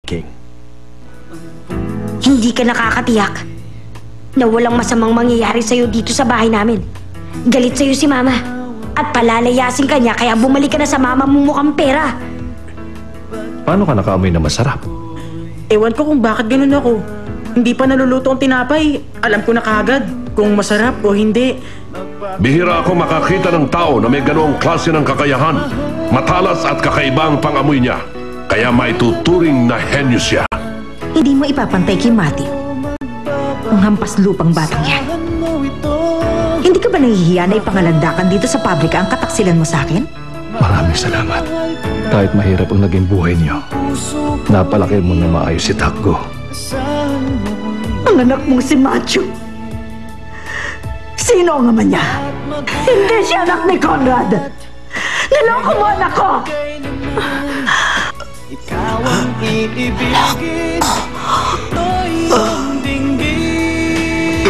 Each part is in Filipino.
King. Hindi ka nakakatiyak na walang masamang mangyayari sa'yo dito sa bahay namin. Galit sa'yo si Mama at palalayasin ka niya kaya bumalik ka na sa mama mo mukhang pera. Paano ka nakaamoy na masarap? Ewan ko kung bakit ganun ako. Hindi pa naluluto ang tinapay. Alam ko na kaagad kung masarap o hindi. Bihira ako makakita ng tao na may ganoong klase ng kakayahan. Matalas at kakaiba ang pangamoy niya. Kaya maituturing na henyo siya. Hindi mo ipapantay kay Matthew. Ang hampas lupang batang yan. Hindi ka ba nahihiya na ipangalandakan dito sa pabrika ang kataksilan mo sa akin? Maraming salamat. Kahit mahirap ang naging buhay niyo, napalaki mo na maayos si Takgo. Ang anak mong si Matthew. Sino ang ama niya? Hindi siya anak ni Conrad. Niloko mo anak ko! Ikaw ang iibigin, ito'y iyong dinggin.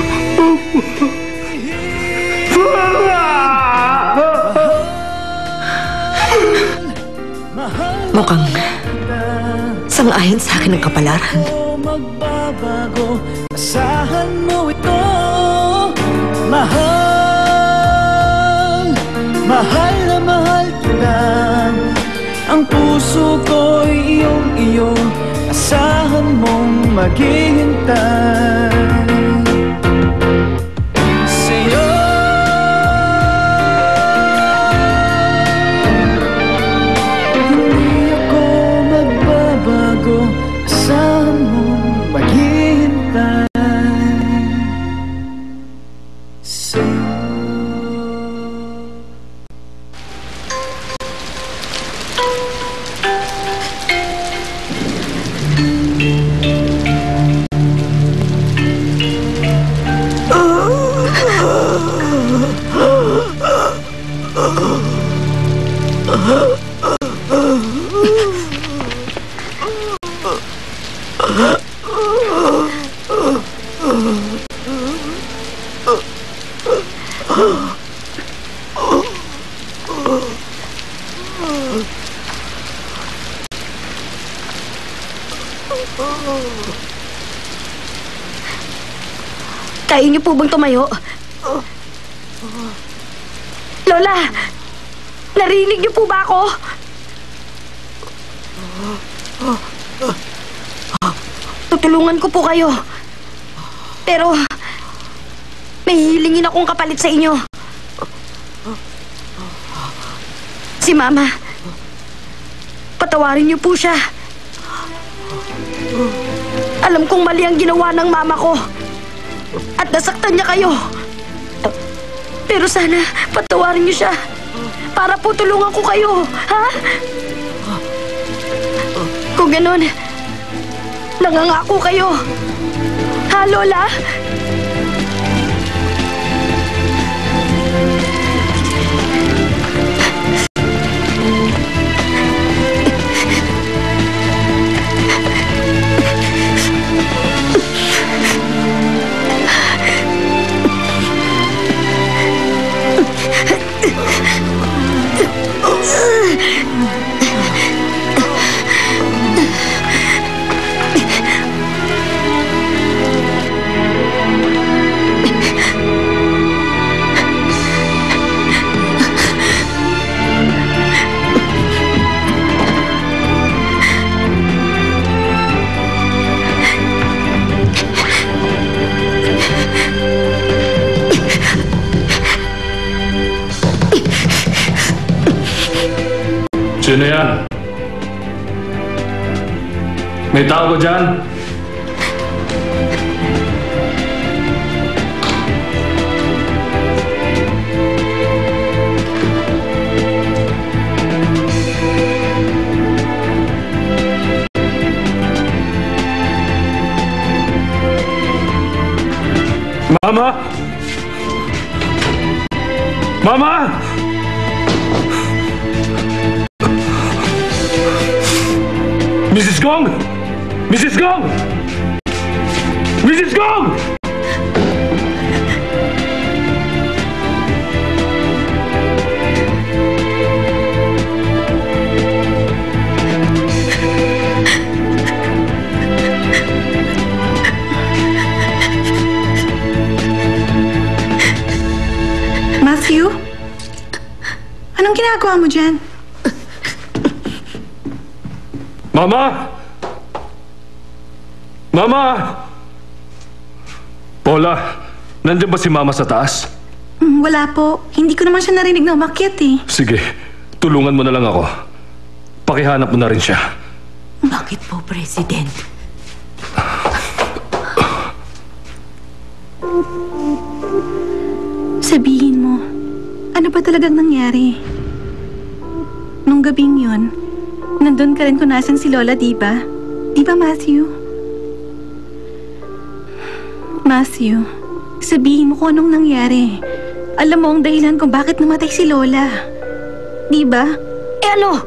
Mukhang sang-ayon sa akin ang kapalaran. Magbabago, asahan mo ito. Mahal, mahal na mahal kita. Ang puso ko'y iyong asahan mong maghihintay sa'yo. Hindi ako magbabago, asahan mong maghihintay sa'yo. Kaya niyo po bang tumayo? Lola! Narinig niyo po ba ako? Tutulungan ko po kayo. Pero may hihilingin akong kapalit sa inyo. Si Mama. Patawarin niyo po siya. Alam kong mali ang ginawa ng mama ko. At nasaktan niya kayo. Pero sana patawarin niyo siya. Para po tulungan ko kayo. Ha? Kung ganun, nangangako kayo. Ha, Lola? Sino yan? May tao ba dyan? Mama! Mama! Mrs. Gong! Mrs. Gong! Mrs. Gong! Matthew? Anong ginagawa mo dyan? Mama! Mama! Paula, nandiyan ba si Mama sa taas? Wala po. Hindi ko naman siya narinig na umakyat eh. Sige, tulungan mo na lang ako. Pakihanap mo na rin siya. Bakit po, President? Sabihin mo, ano ba talagang nangyari? Nung gabing yun, nandun ka rin kung nasan si Lola, di ba? Di ba, Matthew? Matthew, sabihin mo kung anong nangyari. Alam mo ang dahilan kung bakit namatay si Lola. Di ba? Eh ano?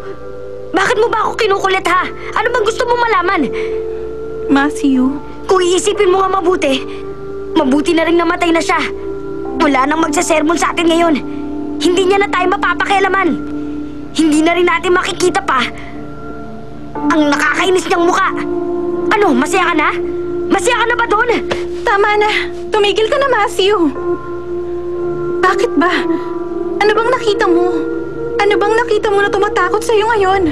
Bakit mo ba ako kinukulit ha? Ano bang gusto mong malaman? Matthew, Kung iisipin mo nga mabuti, mabuti na rin namatay na siya. Wala nang magsasermon sa atin ngayon. Hindi niya na tayo mapapakialaman. Hindi na rin natin makikita pa ang nakakainis niyang muka. Ano, masaya ka na? Masaya ka na ba doon? tama na. Tumigil ka na, Matthew. Bakit ba? Ano bang nakita mo? Ano bang nakita mo na tumatakot sa'yo ngayon?